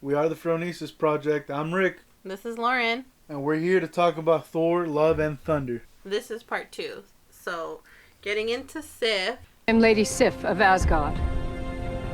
We are the Phronesis Project. I'm Rick. This is Lauren. And we're here to talk about Thor, Love, and Thunder. This is part 2. So, getting into Sif. I'm Lady Sif of Asgard.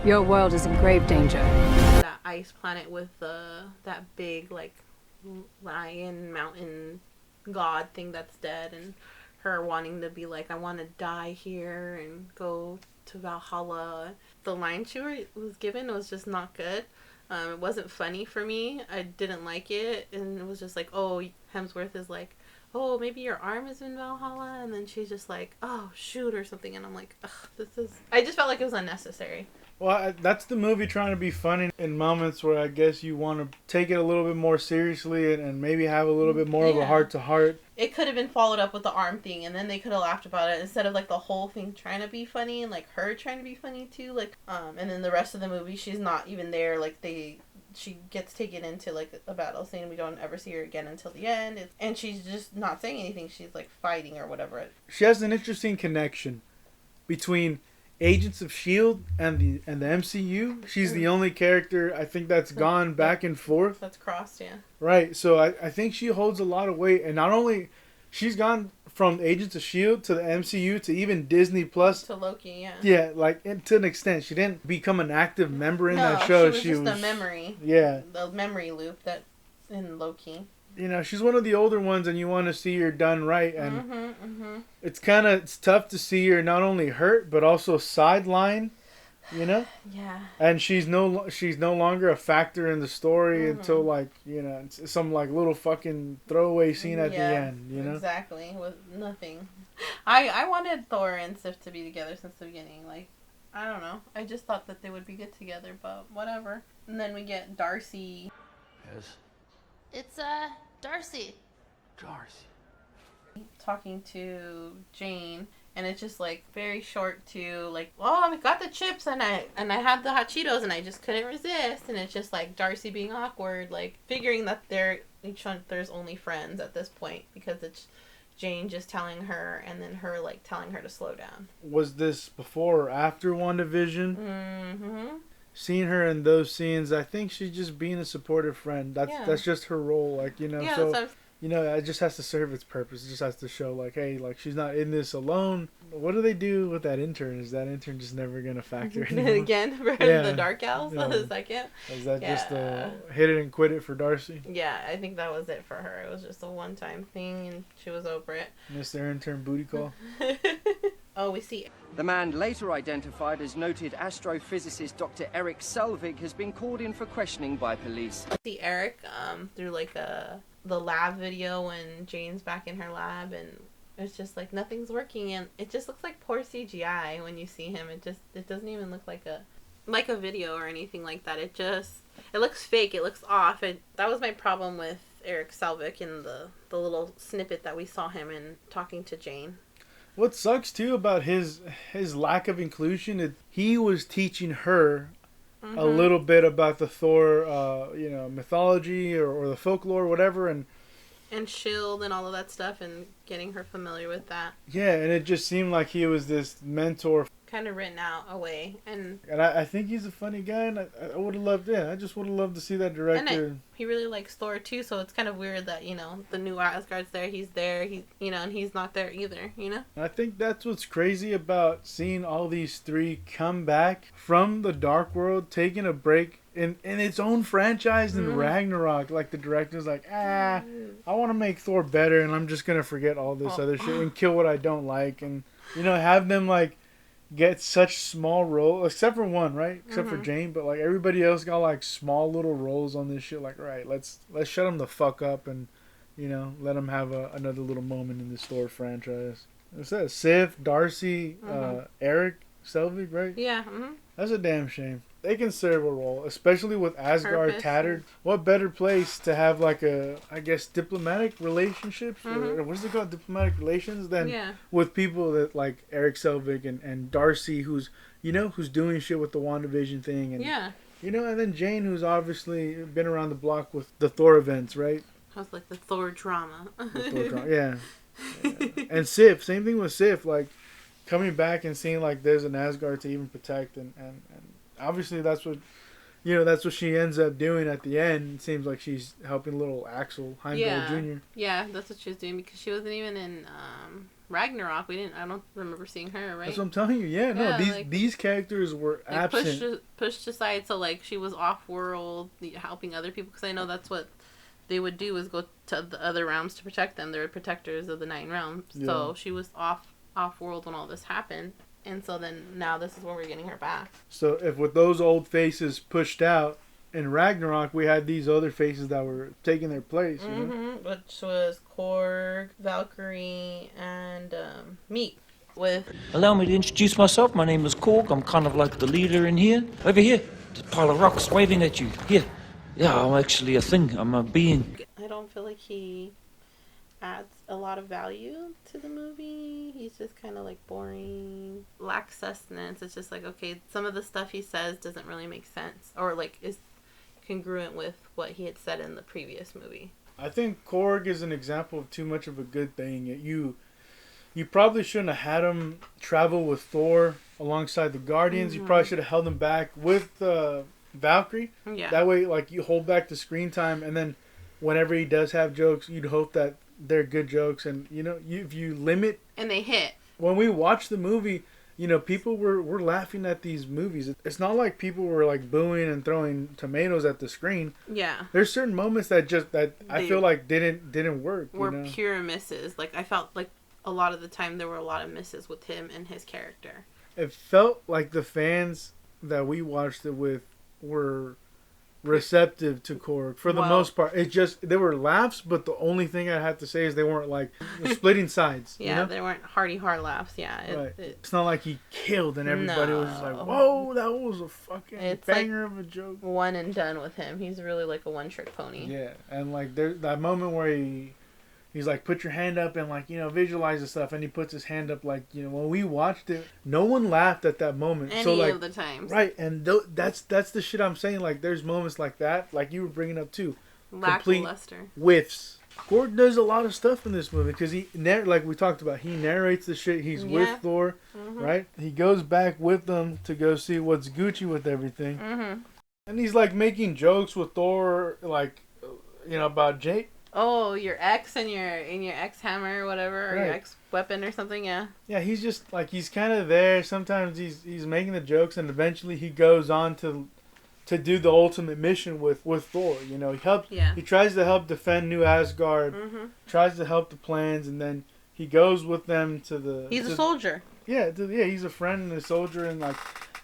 Your world is in grave danger. That ice planet with that big, like, lion mountain god thing that's dead. And her wanting to be like, I want to die here and go to Valhalla. The line she was given was just not good. It wasn't funny for me. I didn't like it. And it was just like, oh, Hemsworth is like, oh, maybe your arm is in Valhalla. And then she's just like, oh, shoot, or something. And I'm like, ugh, I just felt like it was unnecessary. Well, that's the movie trying to be funny in moments where I guess you want to take it a little bit more seriously and maybe have a little bit more of a heart-to-heart. It could have been followed up with the arm thing, and then they could have laughed about it instead of like the whole thing trying to be funny and like her trying to be funny too. Like, and then the rest of the movie, she's not even there. Like she gets taken into like a battle scene. We don't ever see her again until the end, and she's just not saying anything. She's like fighting or whatever. She has an interesting connection between Agents of S.H.I.E.L.D. and the MCU. She's the only character I think that's gone back and forth. That's crossed, yeah. Right, so I think she holds a lot of weight, and not only she's gone from Agents of S.H.I.E.L.D. to the MCU to even Disney Plus. To Loki, yeah. Yeah, like to an extent. She didn't become an active member in that show. She was just a memory. Yeah. The memory loop that in Loki. You know, she's one of the older ones, and you want to see her done right. And it's tough to see her not only hurt but also sideline. You know. Yeah. And she's no longer a factor in the story until like some like little fucking throwaway scene at the end. You know. Exactly, with nothing. I wanted Thor and Sif to be together since the beginning. Like, I don't know. I just thought that they would be good together, but whatever. And then we get Darcy. Yes. It's, Darcy. Darcy. Talking to Jane, and it's just, like, very short to, like, oh, I got the chips, and I had the hot Cheetos, and I just couldn't resist, and it's just, like, Darcy being awkward, like, figuring that there's only friends at this point, because it's Jane just telling her, and then her, like, telling her to slow down. Was this before or after WandaVision? Mm-hmm. Seeing her in those scenes, I think she's just being a supportive friend. That's just her role, like, you know. Yeah, so it just has to serve its purpose. It just has to show, like, hey, like, she's not in this alone. What do they do with that intern? Is that intern just never gonna factor in again for the Dark Elves for the second? Is that just a hit it and quit it for Darcy? Yeah, I think that was it for her. It was just a one-time thing, and she was over it. Mr. Intern booty call. Oh, we see. The man later identified as noted astrophysicist Dr. Erik Selvig has been called in for questioning by police. We see Erik through like the lab video when Jane's back in her lab, and it's just like nothing's working, and it just looks like poor CGI when you see him. It doesn't even look like a video or anything like that. It looks fake. It looks off. That was my problem with Erik Selvig in the little snippet that we saw him in talking to Jane. What sucks too about his lack of inclusion, he was teaching her a little bit about the Thor, mythology or the folklore, whatever, and S.H.I.E.L.D. and all of that stuff, and getting her familiar with that. Yeah, and it just seemed like he was this mentor. Kind of written out away, and I think he's a funny guy, and I would have loved, I just would have loved to see that director. He really likes Thor too, so it's kind of weird that the new Asgard's there, he's there, and he's not there either, I think that's what's crazy about seeing all these three come back from the Dark World, taking a break in its own franchise in Ragnarok. Like the director's like, I want to make Thor better, and I'm just gonna forget all this other shit and kill what I don't like, and have them like get such small roles, except for one, right? Except for Jane, but like everybody else got like small little roles on this shit. Like, right, let's shut them the fuck up and let them have another little moment in the Thor franchise. What's that? Sif, Darcy, Erik, Selvig, right? Yeah. That's a damn shame. They can serve a role, especially with Asgard tattered. What better place to have like diplomatic relationships? Or what is it called? Diplomatic relations? Than with people that like Erik Selvig and Darcy, who's doing shit with the WandaVision thing. And, and then Jane, who's obviously been around the block with the Thor events, right? That's like the Thor drama. Yeah. And Sif, same thing with Sif, like coming back and seeing like there's an Asgard to even protect and obviously that's what you know, that's what she ends up doing at the end. It seems like she's helping little Axel Heimdall Yeah. Jr. Yeah, that's what she was doing because she wasn't even in Ragnarok. I don't remember seeing her, right? That's what I'm telling you. Yeah, no, Yeah, these characters were like absent. pushed aside, so like she was off world helping other people because I know that's what they would do is go to the other realms to protect them. They were protectors of the 9 realms. Yeah. So she was off world when all this happened, and so then now this is where we're getting her back. So if with those old faces pushed out in Ragnarok, we had these other faces that were taking their place. You know? Which was Korg, Valkyrie, and Miek. With Allow me to introduce myself. My name is Korg. I'm kind of like the leader in here. Over here, there's a pile of rocks waving at you. Here. Yeah, I'm actually a thing. I'm a being. I don't feel like he adds a lot of value to the movie. He's just kind of like boring, lacks sustenance. It's just like, okay, some of the stuff he says doesn't really make sense or like is congruent with what he had said in the previous movie. I think Korg is an example of too much of a good thing. You probably shouldn't have had him travel with Thor alongside the Guardians. You probably should have held him back with Valkyrie. Yeah. That way, like, you hold back the screen time, and then whenever he does have jokes, you'd hope that they're good jokes. And, you know, if you limit... And they hit. When we watched the movie, you know, people were laughing at these movies. It's not like people were, like, booing and throwing tomatoes at the screen. Yeah. There's certain moments that I feel like didn't work. Were you know? pure misses. Like, I felt like a lot of the time there were a lot of misses with him and his character. It felt like the fans that we watched it with were receptive to Korg for the most part. It just, there were laughs, but the only thing I have to say is they weren't like splitting sides. Yeah, you know? they weren't hearty hard laughs. Yeah, Right. It's not like he killed and everybody was just like, No. "Whoa, that was a fucking It's banger of a joke." one and done with him. He's really like a one trick pony. Yeah, and like there's that moment where he's like, "Put your hand up," and like, you know, visualize the stuff, and he puts his hand up. Like, you know, when we watched it, no one laughed at that moment. Any so like, of the times, right? And that's the shit I'm saying. Like, there's moments like that, like you were bringing up too. lackluster Whiffs. Korg does a lot of stuff in this movie because like we talked about, he narrates the shit. He's with Thor, right? He goes back with them to go see what's Gucci with everything, and he's like making jokes with Thor, like, you know, about Jake. Oh, your ex and your ex hammer or whatever, or your ex weapon or something, yeah. Yeah, he's just like, he's kind of there. Sometimes he's making the jokes, and eventually he goes on to do the ultimate mission with Thor. You know, he tries to help defend New Asgard, tries to help the plans, and then he goes with them to the. He's a soldier. Yeah, he's a friend and a soldier, and like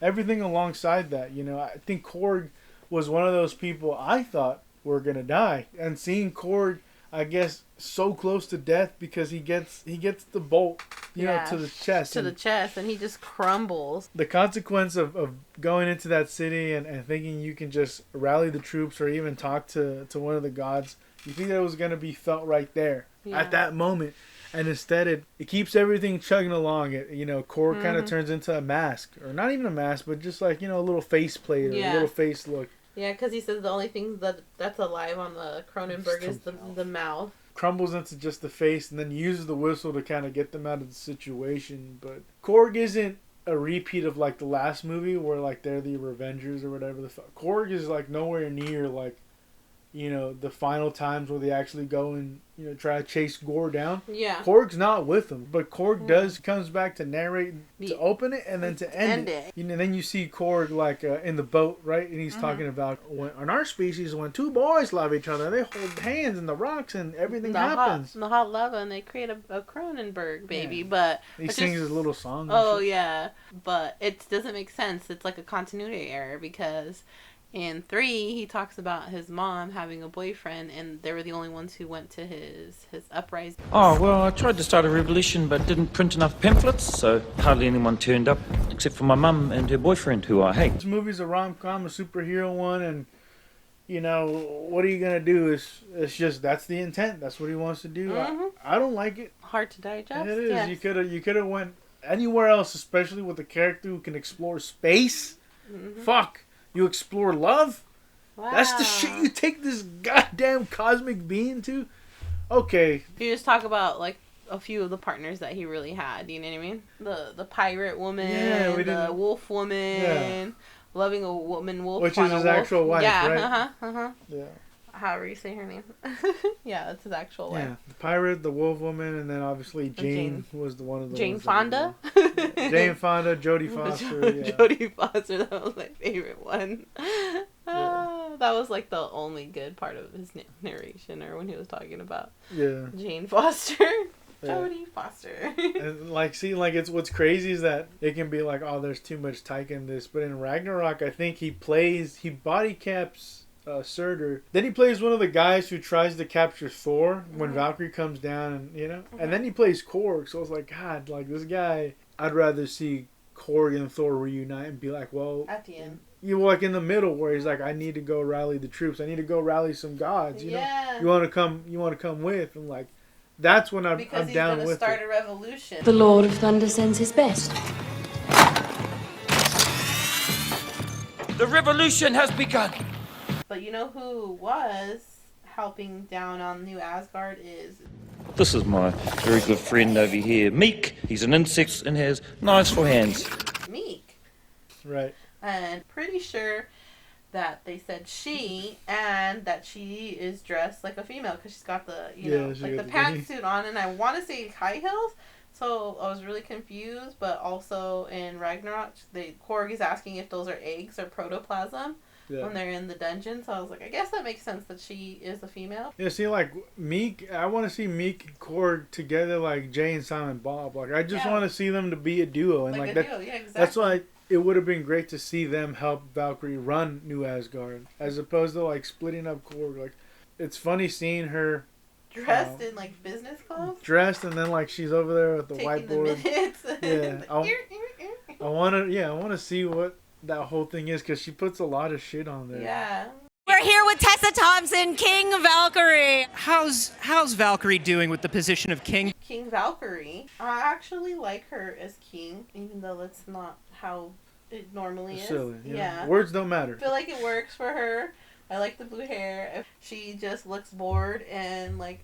everything alongside that. You know, I think Korg was one of those people I thought were gonna die, and seeing Korg, I guess, so close to death because he gets the bolt, you know, to the chest. And he just crumbles. The consequence of going into that city and thinking you can just rally the troops or even talk to one of the gods, you think that was gonna be felt right there at that moment, and instead it keeps everything chugging along. You know, Korg kind of turns into a mask, or not even a mask, but just like, you know, a little face plate or a little face look. Yeah, because he says the only thing that's alive on the Cronenberg is the mouth. Crumbles into just the face and then uses the whistle to kind of get them out of the situation. But Korg isn't a repeat of like the last movie where like they're the Revengers or whatever the fuck. Korg is like nowhere near like, you know, the final times where they actually go and, you know, try to chase Gore down. Yeah. Korg's not with them, but Korg comes back to narrate, to open it, and then to end it. You know, then you see Korg like in the boat, right? And he's talking about in our species, when two boys love each other, they hold hands in the rocks and everything happens. The hot lava, and they create a Cronenberg baby, but he sings his little song. Oh yeah, but it doesn't make sense. It's like a continuity error because in 3, he talks about his mom having a boyfriend, and they were the only ones who went to his uprising. Oh, well, I tried to start a revolution, but didn't print enough pamphlets, so hardly anyone turned up, except for my mum and her boyfriend, who I hate. This movie's a rom-com, a superhero one, and, you know, what are you going to do? It's just, that's the intent. That's what he wants to do. I don't like it. Hard to digest. It is. Yes. You could have went anywhere else, especially with a character who can explore space. Fuck. You explore love? Wow. That's the shit you take this goddamn cosmic being to? Okay. You just talk about, like, a few of the partners that he really had, you know what I mean? The pirate woman, the wolf woman, loving a woman wolf. Which is his actual wife, yeah, right? Yeah. However you say her name. Yeah, that's his actual wife. Yeah, the pirate, the wolf woman, and then obviously Jane was the one of the Jane ones Fonda. Jane Fonda, Jodie Foster. Yeah. Jodie Foster, that was my favorite one. That was like the only good part of his narration, or when he was talking about Jane Foster. Jodie Foster. And like, see, like it's what's crazy is that it can be like, oh, there's too much Taika in this, but in Ragnarok, I think he body caps Surtur. Then he plays one of the guys who tries to capture Thor when Valkyrie comes down, and and then he plays Korg. So I was like, God, like this guy, I'd rather see Korg and Thor reunite and be like, well, at the end, you like in the middle where he's like, I need to go rally the troops. I need to go rally some gods. You know, you want to come with, and like, that's when I'm down with it. Because he's gonna start a revolution. The Lord of Thunder sends his best. The revolution has begun. But you know who was helping down on New Asgard is... This is my very good friend over here, Miek. He's an insect and has knives for hands. Miek. Right. And pretty sure that they said she, and that she is dressed like a female because she's got the, the pantsuit on, and I want to say high heels. So I was really confused, but also in Ragnarok, Korg is asking if those are eggs or protoplasm. Yeah. When they're in the dungeon, so I was like, I guess that makes sense that she is a female. Yeah, see, like Miek, I want to see Miek and Korg together, like Jay and Silent Bob. Like, I just want to see them to be a duo, and like that. Duo. Yeah, exactly. That's why it would have been great to see them help Valkyrie run New Asgard, as opposed to like splitting up Korg. Like, it's funny seeing her dressed in like business clothes. Dressed, and then like she's over there with the whiteboard. I want to see what that whole thing is, because she puts a lot of shit on there. Yeah. We're here with Tessa Thompson, King Valkyrie. How's Valkyrie doing with the position of King? King Valkyrie. I actually like her as King, even though that's not how it normally is. Silly. Yeah. Words don't matter. I feel like it works for her. I like the blue hair. She just looks bored and like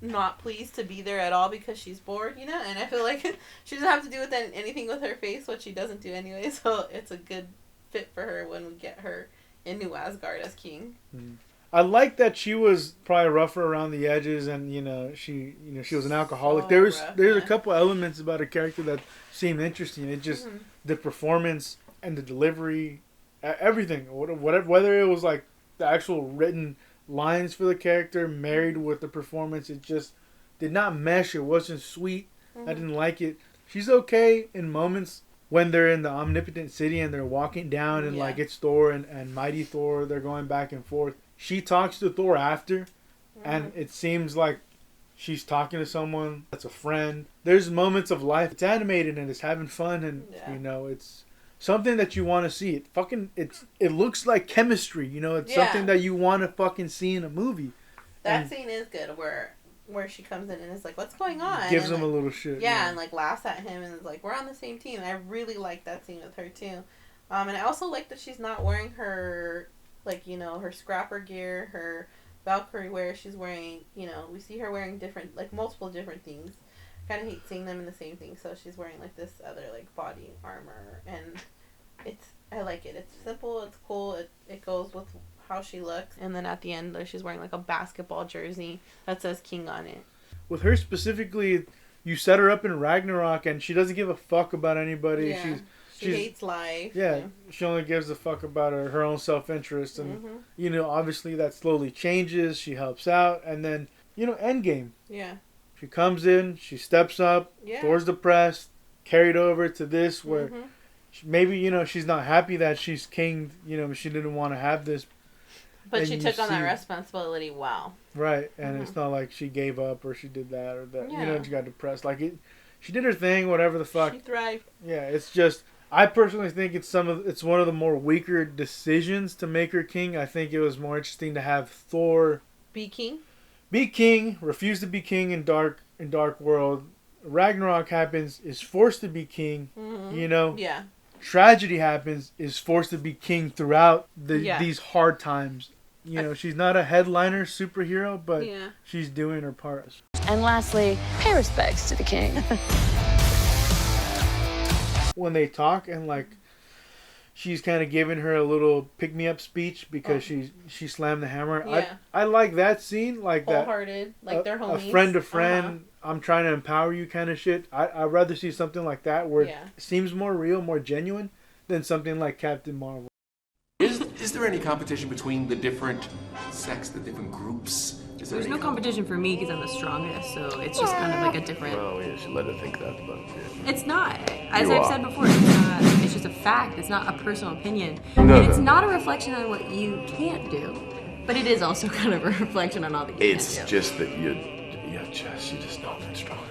not pleased to be there at all because she's bored, and I feel like she doesn't have to do with anything with her face, which she doesn't do anyway, so it's a good fit for her when we get her in New Asgard as King. I like that she was probably rougher around the edges, and she was an alcoholic. There's a couple elements about her character that seemed interesting. It just the performance and the delivery, everything, whatever, whether it was like the actual written lines for the character married with the performance, it just did not mesh. It wasn't sweet. I didn't like it. She's okay in moments when they're in the omnipotent city and they're walking down and like it's Thor and Mighty Thor, they're going back and forth. She talks to Thor after, and it seems like she's talking to someone that's a friend. There's moments of life. It's animated and it's having fun, and it's something that you want to see. It looks like chemistry, it's something that you want to fucking see in a movie. That scene is good where she comes in and is like, what's going on? Gives and him a little shit. Yeah, and like laughs at him and is like, we're on the same team. I really like that scene with her too. And I also like that she's not wearing her, like, her scrapper gear, her Valkyrie wear. She's wearing, we see her wearing different, like multiple different things. Kind of hate seeing them in the same thing, so she's wearing like this other like body armor, and I like it. It's simple, it's cool, it goes with how she looks. And then at the end she's wearing like a basketball jersey that says King on it. With her specifically, you set her up in Ragnarok and she doesn't give a fuck about anybody. Yeah. She hates life. Yeah, she only gives a fuck about her own self-interest, and obviously that slowly changes. She helps out, and then endgame. Yeah. She comes in, she steps up, Thor's depressed, carried over to this where maybe, she's not happy that she's king, she didn't want to have this. But she took on that responsibility well. Right, and it's not like she gave up or she did that or that, she got depressed. Like, she did her thing, whatever the fuck. She thrived. Yeah, it's just, I personally think it's one of the more weaker decisions to make her king. I think it was more interesting to have Thor be king, refuse to be king in Dark World. Ragnarok happens, is forced to be king. Yeah. Tragedy happens, is forced to be king throughout these hard times. She's not a headliner superhero, but she's doing her part. And lastly, pay respects to the king. When they talk and like, she's kind of giving her a little pick-me-up speech because she slammed the hammer. Yeah. I like that scene, like that. Wholehearted, like they're homies. A friend to friend, I'm trying to empower you kind of shit. I'd rather see something like that where it seems more real, more genuine than something like Captain Marvel. Is there any competition between the different sects, the different groups? There's no competition for me because I'm the strongest, so it's just kind of like a different... Well, you should let her think that, but... Yeah. It's not. As I've said before, it's not. It's just a fact. It's not a personal opinion. And it's not a reflection on what you can't do, but it is also kind of a reflection on all that you can do. It's just that you just know that stronger.